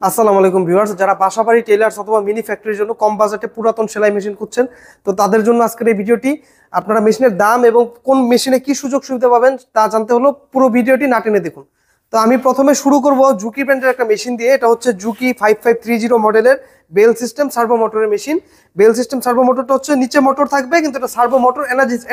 আসসালামু আলাইকুম ভিউয়ার্স, যারা বাসাবাড়ি টেইলার্স অথবা মিনি ফ্যাক্টরির জন্য কম বাজেটে পুরাতন সেলাই মেশিন খুঁজছেন, তো তাদের জন্য আজকের এই ভিডিওটি। আপনারা মেশিনের দাম এবং কোন মেশিনে কি সুযোগ সুবিধা পাবেন তা জানতে হলো পুরো ভিডিওটি না টেনে দেখুন। তো আমি প্রথমে শুরু করব জুকি ব্র্যান্ডের একটা মেশিন দিয়ে। এটা হচ্ছে জুকি 5530 মডেলের বেল সিস্টেম সার্ভো মোটরের মেশিন। বেল সিস্টেম সার্ভো মোটরটা হচ্ছে নিচে মোটর থাকবে, কিন্তু এটা servo motor,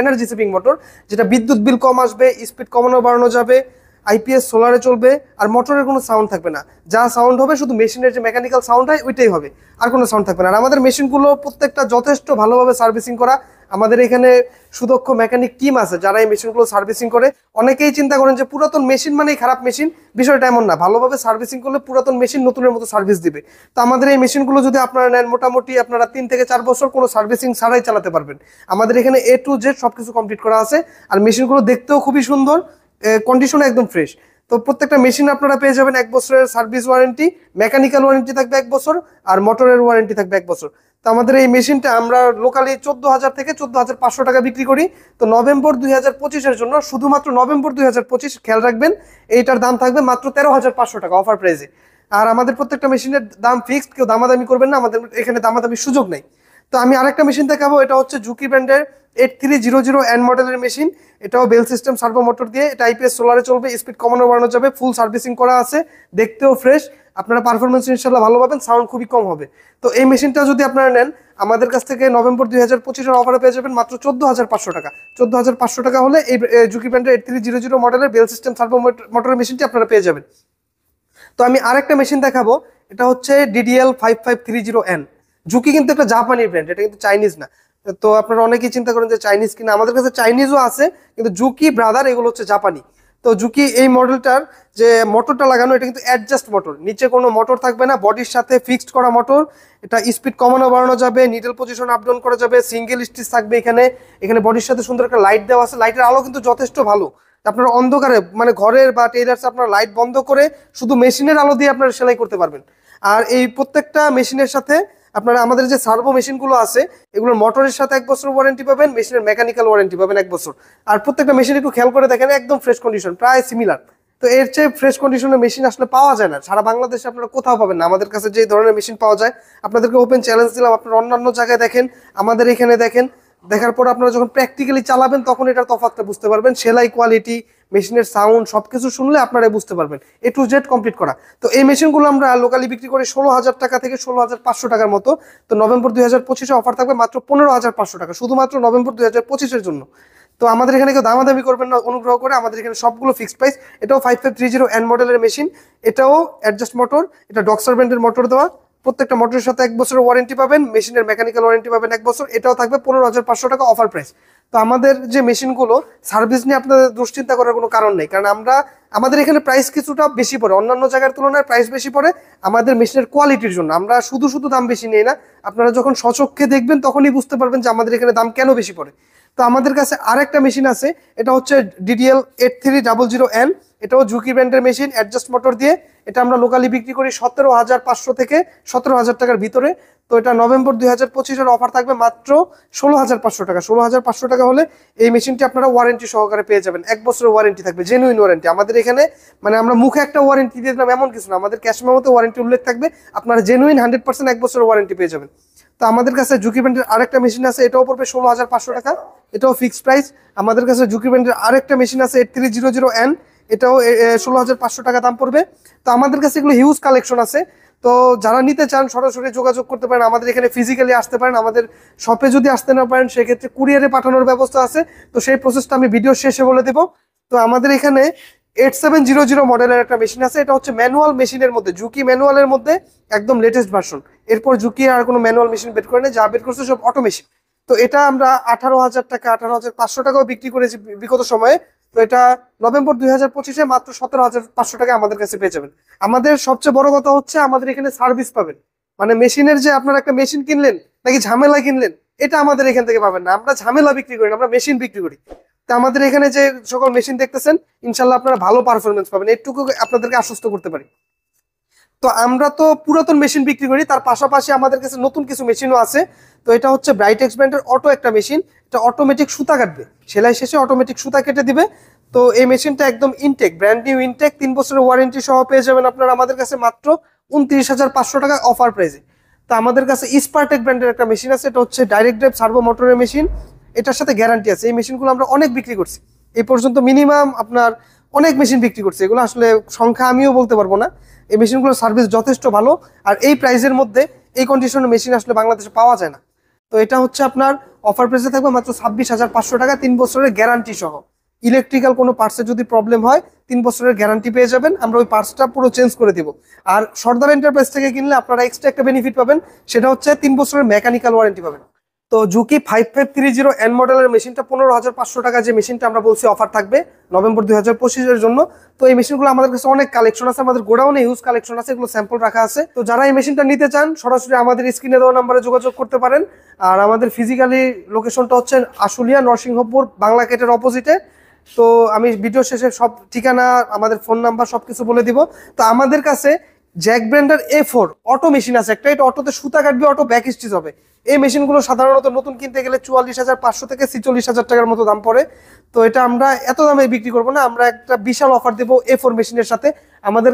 energy saving motor, যেটা বিদ্যুৎ বিল কম আসবে, স্পিড কমানো বাড়ানো যাবে, আইপিএস সোলারে চলবে, আর মোটরের কোনো সাউন্ড থাকবে না। যা সাউন্ড হবে শুধু মেশিনের যে মেকানিক্যাল সাউন্ড হয় ওইটাই হবে, আর কোনো সাউন্ড থাকবে না। আর আমাদের মেশিনগুলো প্রত্যেকটা যথেষ্ট ভালোভাবে সার্ভিসিং করা। আমাদের এখানে সুদক্ষ মেকানিক টিম আছে যারা এই মেশিনগুলো সার্ভিসিং করে। অনেকেই চিন্তা করেন যে পুরাতন মেশিন মানেই খারাপ মেশিন, বিষয়টা এমন না। ভালোভাবে সার্ভিসিং করলে পুরাতন মেশিন নতুনের মতো সার্ভিস দিবে। তো আমাদের এই মেশিনগুলো যদি আপনারা নেন, মোটামুটি আপনারা 3 থেকে 4 বছর কোনো সার্ভিসিং ছাড়াই চালাতে পারবেন। আমাদের এখানে A to Z সবকিছু কমপ্লিট করা আছে। আর মেশিনগুলো দেখতেও খুবই সুন্দর, কন্ডিশন একদম ফ্রেশ। তো প্রত্যেকটা মেশিন আপনারা পেয়ে যাবেন 1 বছরের সার্ভিস ওয়ারেন্টি, মেকানিক্যাল ওয়ারেন্টি থাকবে 1 বছর, আর মোটরের ওয়ারেন্টি থাকবে 1 বছর। তো আমাদের এই মেশিনটা আমরা লোকালি 14,000 থেকে 14,500 টাকা বিক্রি করি। তো নভেম্বর 2025-এর জন্য, শুধুমাত্র নভেম্বর 2025 খেয়াল রাখবেন, এইটার দাম থাকবে মাত্র 13,500 টাকা অফার প্রাইসে। আর আমাদের প্রত্যেকটা মেশিনের দাম ফিক্সড, কেউ দামাদামি করবেন না, আমাদের এখানে দামাদামির সুযোগ নেই। তো আমি আরেকটা মেশিন দেখাবো। এটা হচ্ছে জুকি ব্র্যান্ডের 8300N মডেলের মেশিন। এটাও বেল সিস্টেম সার্ভো মোটর দিয়ে, এটা আইপিএস সোলারে চলবে, স্পিড কমানো বাড়ানো যাবে, ফুল সার্ভিসিং করা আছে, দেখতেও ফ্রেশ। আপনারা পারফরমেন্স ইনশাল্লাহ ভালো পাবেন, সাউন্ড খুবই কম হবে। তো এই মেশিনটা যদি আপনারা নেন আমাদের কাছ থেকে নভেম্বর 2025-এর অফারে পেয়ে যাবেন মাত্র 14,500 টাকা। 14,500 টাকা হলে এই জুকি ব্র্যান্ডের 8300 মডেলের বেল সিস্টেম সার্ভো মোটরের মেশিনটি আপনারা পেয়ে যাবেন। তো আমি আরেকটা মেশিন দেখাবো। এটা হচ্ছে DDL 5530N। জুকি কিন্তু একটা জাপানি ব্র্যান্ড, এটা কিন্তু চাইনিজ না। তো আপনারা অনেকেই চিন্তা করেন যে চাইনিজ কিনা, আমাদের কাছে চাইনিজও আছে, কিন্তু জুকি ব্রাদার এগুলো হচ্ছে জাপানি। তো জুকি এই মডেলটার যে মোটরটা লাগানো, এটা কিন্তু অ্যাডজাস্ট মোটর, নিচে কোনো মোটর থাকবে না, বডির সাথে ফিক্সড করা মোটর। এটা স্পিড কমানো বাড়ানো যাবে, নিডল পজিশন আপ ডাউন করা যাবে, সিঙ্গেল স্টিচ থাকবে এখানে। এখানে বডির সাথে সুন্দর একটা লাইট দেওয়া আছে, লাইটের আলো কিন্তু যথেষ্ট ভালো। আপনারা অন্ধকারে, মানে ঘরের বা টেইলার্স, আপনারা লাইট বন্ধ করে শুধু মেশিনের আলো দিয়ে আপনারা সেলাই করতে পারবেন। আর এই প্রত্যেকটা মেশিনের সাথে আপনারা আমাদের যে সার্ভো মেশিনগুলো আছে এগুলোর মোটরের সাথে 1 বছর ওয়ারেন্টি পাবেন, মেশিনের মেকানিক্যাল ওয়ারেন্টি পাবেন 1 বছর। আর প্রত্যেকটা মেশিন একটু খেয়াল করে দেখেন, একদম ফ্রেশ কন্ডিশন, প্রায় সিমিলার। তো এর চেয়ে ফ্রেশ কন্ডিশনের মেশিন আসলে পাওয়া যায় না, সারা বাংলাদেশে আপনারা কোথাও পাবেন না। আমাদের কাছে যে ধরনের মেশিন পাওয়া যায়, আপনাদেরকে ওপেন চ্যালেঞ্জ দিলাম, আপনারা অন্যান্য জায়গায় দেখেন, আমাদের এখানে দেখেন। দেখার পর আপনারা যখন প্র্যাকটিক্যালি চালাবেন তখন এটার তফাৎটা বুঝতে পারবেন। সেলাই কোয়ালিটি, মেশিনের সাউন্ড সবকিছু শুনলে আপনারা বুঝতে পারবেন। A to Z কমপ্লিট করা। তো এই মেশিনগুলো আমরা লোকালি বিক্রি করি 16,000 টাকা থেকে 16,500 টাকার মতো। তো নভেম্বর 2025-এ অফার থাকবে মাত্র 15,500 টাকা, শুধুমাত্র নভেম্বর 2025-এর জন্য। তো আমাদের এখানে কেউ দামাদামি করবেন না অনুগ্রহ করে, আমাদের এখানে সবগুলো ফিক্সড প্রাইস। এটাও 5530N মডেলের মেশিন, এটাও অ্যাডজাস্ট মোটর, এটা ডক্সার ব্র্যান্ডের মোটর দেওয়া। প্রত্যেকটা মোটরের সাথে 1 বছরের ওয়ারেন্টি পাবেন, মেশিনের মেকানিক্যাল ওয়ারেন্টি পাবেন 1 বছর। এটাও থাকবে 15,500 টাকা অফার প্রাইস। তো আমাদের যে মেশিনগুলো, সার্ভিস নিয়ে আপনাদের দুশ্চিন্তা করার কোনো কারণ নেই, কারণ আমাদের এখানে প্রাইস কিছুটা বেশি পড়ে, অন্যান্য জায়গার তুলনায় প্রাইস বেশি পড়ে আমাদের মেশিনের কোয়ালিটির জন্য। আমরা শুধু শুধু দাম বেশি নেই না, আপনারা যখন স্বচক্ষে দেখবেন তখনই বুঝতে পারবেন যে আমাদের এখানে দাম কেন বেশি পড়ে। তো আমাদের কাছে আরেকটা মেশিন আছে, এটা হচ্ছে DDL 8300N। এটাও জুকি ব্র্যান্ডের মেশিন, অ্যাডজাস্ট মোটর দিয়ে। এটা আমরা লোকালি বিক্রি করি 17,500 থেকে 17,000 টাকার ভিতরে। তো এটা নভেম্বর 2025-এর অফার থাকবে মাত্র 16,500 টাকা। 16,500 টাকা হলে এই মেশিনটি আপনারা ওয়ারেন্টি সহকারে পেয়ে যাবেন, 1 বছরের ওয়ারেন্টি থাকবে, জেনুইন ওয়ারেন্টি। আমাদের এখানে মানে আমরা মুখে একটা ওয়ারেন্টি দিয়ে দিলাম এমন কিছু না, আমাদের ক্যাশ মেমোতে ওয়ারেন্টি উল্লেখ থাকবে, আপনারা জেনুইন 100% 1 বছরের ওয়ারেন্টি পেয়ে যাবেন। তো আমাদের কাছে জুকি ব্র্যান্ডের আরেকটা মেশিন আছে, এটাও পড়বে 16,500 টাকা, এটাও ফিক্সড প্রাইস। আমাদের কাছে জুকি ব্র্যান্ডের আরেকটা মেশিন আছে 8300N, এটাও 16,500 টাকা দাম পড়বে। তো আমাদের কাছে এগুলো হিউজ কালেকশন আছে। তো যারা নিতে চান সরাসরি যোগাযোগ করতে পারেন, আমাদের এখানে ফিজিক্যালি আসতে পারেন। আমাদের শপে যদি আসতে না পারেন সেক্ষেত্রে কুরিয়ারে পাঠানোর ব্যবস্থা আছে, তো সেই প্রসেসটা আমি ভিডিও শেষে বলে দেবো। তো আমাদের এখানে 8700 মডেলের একটা মেশিন আছে, এটা হচ্ছে ম্যানুয়াল মেশিনের মধ্যে, জুকি ম্যানুয়ালের মধ্যে একদম লেটেস্ট ভার্সন। এরপর জুকি আর কোনো ম্যানুয়াল মেশিন বের করে নেই, যা বের করছে সব অটো মেশিন। তো এটা আমরা 18,000 টাকা, 18,500 টাকাও বিক্রি করেছি বিগত সময়ে। তো এটা নভেম্বর 2025-এ মাত্র 17,500 টাকা আমাদের কাছে পেয়ে যাবেন। আমাদের সবচেয়ে বড় কথা হচ্ছে আমাদের এখানে সার্ভিস পাবেন, মানে মেশিনের যে আপনারা একটা মেশিন কিনলেন নাকি ঝামেলা কিনলেন, এটা আমাদের এখান থেকে পাবেন না। আমরা ঝামেলা বিক্রি করি না, আমরা মেশিন বিক্রি করি। তো আমাদের এখানে যে সকল মেশিন দেখতেছেন ইনশাল্লাহ আপনারা ভালো পারফরমেন্স পাবেন, এটুকু আপনাদেরকে আশ্বস্ত করতে পারি। তো আমরা তো পুরাতন মেশিন বিক্রি করি, তার পাশাপাশি আমাদের কাছে নতুন কিছু মেশিনও আছে। তো এটা হচ্ছে ব্রাইটেক্স ব্র্যান্ডের অটো একটা মেশিন, এটা অটোমেটিক সুতা কাটবে, সেলাই শেষে অটোমেটিক সুতা কেটে দিবে। তো এই মেশিনটা একদম ইনটেক, ব্র্যান্ড নিউ ইনটেক, 3 বছরের ওয়ারেন্টি সহ পেয়ে যাবেন আপনারা আমাদের কাছে মাত্র 29,500 টাকা অফার প্রাইসে। তো আমাদের কাছে স্পারটেক ব্র্যান্ডের একটা মেশিন আছে, এটা হচ্ছে ডাইরেক্ট ড্রাইভ সার্ভো মোটরের মেশিন, এটার সাথে গ্যারান্টি আছে। এই মেশিনগুলো আমরা অনেক বিক্রি করছি এই পর্যন্ত, মিনিমাম আপনার অনেক মেশিন বিক্রি করছি, এগুলো আসলে সংখ্যা আমিও বলতে পারবো না। এই মেশিনগুলোর সার্ভিস যথেষ্ট ভালো, আর এই প্রাইসের মধ্যে এই কন্ডিশনের মেশিন আসলে বাংলাদেশে পাওয়া যায় না। তো এটা হচ্ছে আপনার অফার প্রাইসে থাকবে মাত্র 26,500 টাকা, 3 বছরের গ্যারান্টি সহ। ইলেকট্রিক্যাল কোনো পার্টসের যদি প্রবলেম হয় 3 বছরের গ্যারান্টি পেয়ে যাবেন, আমরা ওই পার্টসটা পুরো চেঞ্জ করে দিব। আর সর্দার এন্টারপ্রাইজ থেকে কিনলে আপনারা এক্সট্রা একটা বেনিফিট পাবেন, সেটা হচ্ছে 3 বছরের মেকানিক্যাল ওয়ারেন্টি পাবেন। তো জুকি 5530 এন মডেলের মেশিনটা 15,500 টাকা, যে মেশিনটা আমরা বলছি অফার থাকবে নভেম্বর 2025 জন্য। তো এই মেশিনগুলো আমাদের কাছে অনেক কালেকশন আছে, আমাদের গোডাউনে হিউজ কালেকশন আছে, এগুলো স্যাম্পল রাখা আছে। তো যারা এই মেশিনটা নিতে চান সরাসরি আমাদের স্ক্রিনে দেওয়া নাম্বারে যোগাযোগ করতে পারেন। আর আমাদের ফিজিক্যালি লোকেশনটা হচ্ছে আশুলিয়া নরসিংহপুর বাংলা গেটের অপোজিটে। তো আমি ভিডিও শেষে সব ঠিকানা, আমাদের ফোন নাম্বার সবকিছু বলে দিব। তো আমাদের কাছে জ্যাক ব্র্যান্ডের A4 অটো মেশিন আছে একটা, এটা অটোতে সুতা কাটবে, অটো ব্যাক স্টিচ হবে। এই মেশিনগুলো সাধারণত নতুন কিনতে গেলে 44,500 থেকে 46,000 টাকার মতো দাম পড়ে। তো এটা আমরা এত দামে বিক্রি করবো না, আমরা একটা বিশাল অফার দেবো A4 মেশিনের সাথে। আমাদের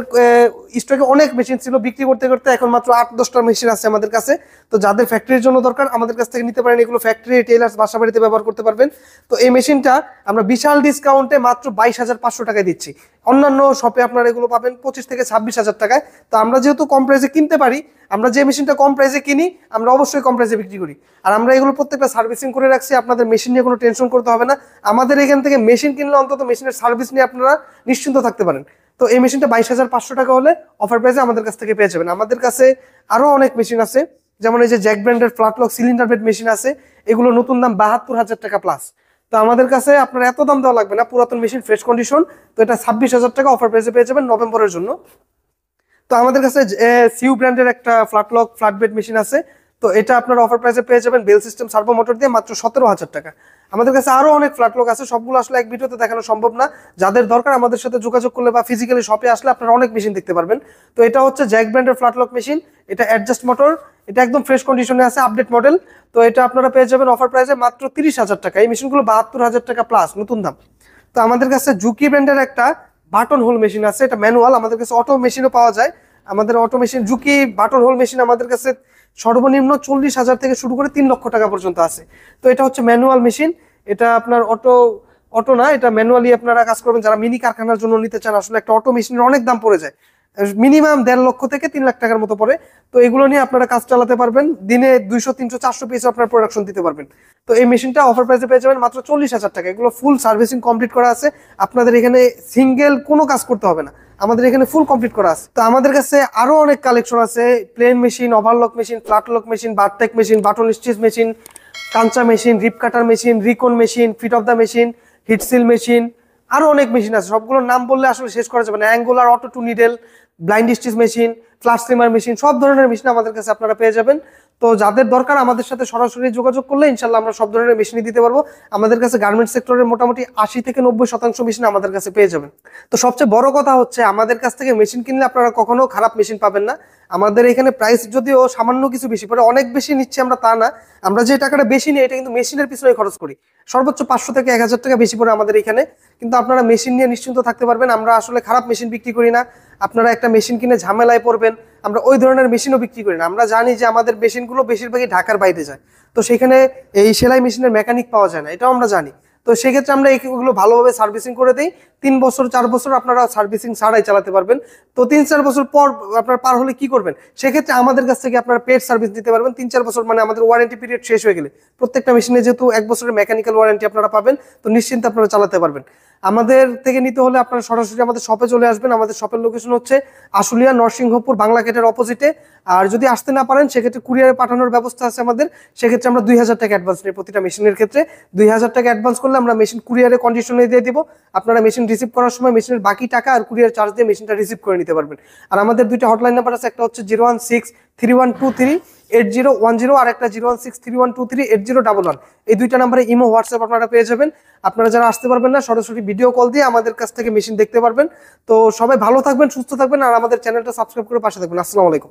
স্টকে অনেক মেশিন ছিল, বিক্রি করতে করতে এখন মাত্র 8-10টা মেশিন আছে আমাদের কাছে। তো যাদের ফ্যাক্টরির জন্য দরকার আমাদের কাছ থেকে নিতে পারেন, এগুলো ফ্যাক্টরি টেইলার্স বাসা বাড়িতে ব্যবহার করতে পারবেন। তো এই মেশিনটা আমরা বিশাল ডিসকাউন্টে মাত্র 22,500 টাকায় দিচ্ছি। অন্যান্য শপে আপনারা এগুলো পাবেন 25 থেকে 26,000 টাকায়। তো আমরা যেহেতু কম প্রাইসে কিনতে পারি, আমরা যে মেশিনটা কম প্রাইসে কিনি আমরা অবশ্যই কম প্রাইসে বিক্রি করি। আর আমরা এগুলো প্রত্যেকটা সার্ভিসিং করে রাখছি, আপনাদের মেশিন নিয়ে কোনো টেনশন করতে হবে না। আমাদের এখান থেকে মেশিন কিনলে অন্তত মেশিনের সার্ভিস নিয়ে আপনারা নিশ্চিন্ত থাকতে পারেন। তো এই মেশিনটা 22,500 টাকা হলে অফার প্রাইসে আমাদের কাছ থেকে পেয়ে যাবেন। আমাদের কাছে আরো অনেক মেশিন আছে, যেমন এই যে জ্যাক ব্র্যান্ডের flat lock cylinder bed machine আছে, এগুলো নতুন দাম 72,000 টাকা প্লাস। তো আমাদের কাছে আপনার এত দাম দেওয়া লাগবে না, পুরাতন মেশিন ফ্রেশ কন্ডিশন। তো এটা 26,000 টাকা অফার প্রাইসে পেয়ে যাবেন নভেম্বরের জন্য। তো আমাদের কাছে সিউ ব্র্যান্ডের একটা flat lock flat bed machine আছে, তো এটা আপনার অফার প্রাইসে পেয়ে যাবেন বেল সিস্টেম সার্ভো মোটর দিয়ে মাত্র 17,000 টাকা। আমাদের কাছে আরো অনেক ফ্ল্যাট লক আছে, সবগুলো আসলে এক ভিডিওতে দেখানো সম্ভব না। যাদের দরকার আমাদের সাথে যোগাযোগ করলে বা ফিজিক্যালি শপে আসলে আপনারা অনেক মেশিন দেখতে পারবেন। তো এটা হচ্ছে জ্যাক ব্র্যান্ডের ফ্ল্যাট লক মেশিন, এটা অ্যাডজাস্ট মোটর, এটা একদম ফ্রেশ কন্ডিশনে আছে, আপডেট মডেল। তো এটা আপনারা পেয়ে যাবেন অফার প্রাইসে মাত্র 30,000 টাকা। এই মেশিনগুলো 72,000 টাকা প্লাস নতুন দাম। তো আমাদের কাছে জুকি ব্র্যান্ডের একটা বাটন হোল মেশিন আছে, এটা ম্যানুয়াল, আমাদের কাছে অটো মেশিনও পাওয়া যায়। আমাদের auto machine Juki button whole machine আমাদের কাছে সর্বনিম্ন 40,000 থেকে শুরু করে 3 লক্ষ টাকা পর্যন্ত আছে। তো এটা হচ্ছে ম্যানুয়াল মেশিন, এটা আপনার অটো না, এটা ম্যানুয়ালি আপনারা কাজ করবেন। যারা মিনি কারখানার জন্য নিতে চান, আসলে একটা অটো মেশিনের অনেক দাম পড়ে যায়, মিনিমাম 1.5 লক্ষ থেকে 3 লাখ টাকার মতো পড়ে। তো এগুলো নিয়ে আপনারা কাজ চালাতে পারবেন, দিনে 200, 300, 400 পিস আপনার প্রোডাকশন দিতে পারবেন। তো এই মেশিনটা অফার প্রাইসে পেয়ে যাবেন মাত্র 40,000 টাকা। এগুলো ফুল সার্ভিসিং কমপ্লিট করা আছে, আপনাদের এখানে সিঙ্গেল কোনো কাজ করতে হবে না, আমাদের এখানে ফুল কমপ্লিট করা আছে। তো আমাদের কাছে আরো অনেক কালেকশন আছে, plain machine, overlock machine, flat lock machine, bartack machine, button stitch machine, কাঞ্চা মেশিন, রিপ কাটার মেশিন, রিকন machine, feed off the machine, heat seal machine, আরো অনেক মেশিন আছে। সবগুলোর নাম বললে আসলে শেষ করা যাবে না। Angular, auto two needle, blind stitch machine, flat seamer machine, সব ধরনের মেশিন আমাদের কাছে আপনারা পেয়ে যাবেন। তো যাদের দরকার আমাদের সাথে সরাসরি যোগাযোগ করলে ইনশাল্লাহ আমরা সব ধরনের মেশিনই দিতে পারবো। আমাদের কাছে গার্মেন্টস সেক্টরের মোটামুটি 80 থেকে 90% মেশিন আমাদের কাছে পেয়ে যাবেন। তো সবচেয়ে বড় কথা হচ্ছে আমাদের কাছ থেকে মেশিন কিনলে আপনারা কখনো খারাপ মেশিন পাবেন না। আমাদের এখানে প্রাইস যদিও সামান্য কিছু বেশি পড়ে, অনেক বেশি নিচ্ছি আমরা তা না, আমরা যে টাকাটা বেশি নিই এটা কিন্তু মেশিনের পিছনে খরচ করি। সর্বোচ্চ 500 থেকে 1,000 টাকা বেশি পড়ে আমাদের এখানে, কিন্তু আপনারা মেশিন নিয়ে নিশ্চিন্ত থাকতে পারবেন। আমরা আসলে খারাপ মেশিন বিক্রি করি না, আপনারা একটা মেশিন কিনে ঝামেলায় পড়বেন আমরা ওই ধরনের মেশিনও বিক্রি করি না। আমরা জানি যে আমাদের মেশিনগুলো বেশিরভাগই ঢাকার বাইরে যায়, তো সেখানে এই সেলাই মেশিনের মেকানিক পাওয়া যায় না, এটাও আমরা জানি। তো সেক্ষেত্রে আমরা এইগুলো ভালোভাবে সার্ভিসিং করে দিই। 3 বছর 4 বছর আপনারা সার্ভিসিং ছাড়াই চালাতে পারবেন। তো 3-4 বছর পর আপনার পার হলে কি করবেন, সেক্ষেত্রে আমাদের কাছ থেকে আপনারা পেড সার্ভিস দিতে পারবেন। 3-4 বছর মানে আমাদের ওয়ারেন্টি পিরিয়ড শেষ হয়ে গেলে প্রত্যেকটা মেশিনে যেহেতু 1 বছরের মেকানিক্যাল ওয়ারেন্টি আপনারা পাবেন, তো নিশ্চিন্তে আপনারা চালাতে পারবেন। আমাদের থেকে নিতে হলে আপনারা সরাসরি আমাদের শপে চলে আসবেন। আমাদের শপের লোকেশন হচ্ছে আশুলিয়া নরসিংহপুর বাংলা গেটের অপোজিটে। আর যদি আসতে না পারেন সেক্ষেত্রে কুরিয়ারে পাঠানোর ব্যবস্থা আছে আমাদের। সেক্ষেত্রে আমরা 2,000 টাকা অ্যাডভান্স নিই প্রতিটা মেশিনের ক্ষেত্রে। 2,000 টাকা অ্যাডভান্স করলে আমরা মেশিন কুরিয়ারে কন্ডিশনে দিয়ে দিব। আপনারা মেশিন রিসিভ করার সময় মেশিনের বাকি টাকা আর কুরিয়ার চার্জ দিয়ে মেশিনটা রিসিভ করে নিতে পারবেন। আর আমাদের দুইটা হটলাইন নাম্বার আছে, একটা হচ্ছে 01631238010 আর একটা 01631238011। এই দুইটা নাম্বারে ইমো, হোয়াটসঅ্যাপ আপনারা পেয়ে যাবেন। আপনারা যারা আসতে পারবেন না সরাসরি ভিডিও কল দিয়ে আমাদের কাছ থেকে মেশিন দেখতে পারবেন। তো সবাই ভালো থাকবেন, সুস্থ থাকবেন, আর আমাদের চ্যানেলটা সাবস্ক্রাইব করে পাশে থাকবেন। আসসালামু আলাইকুম।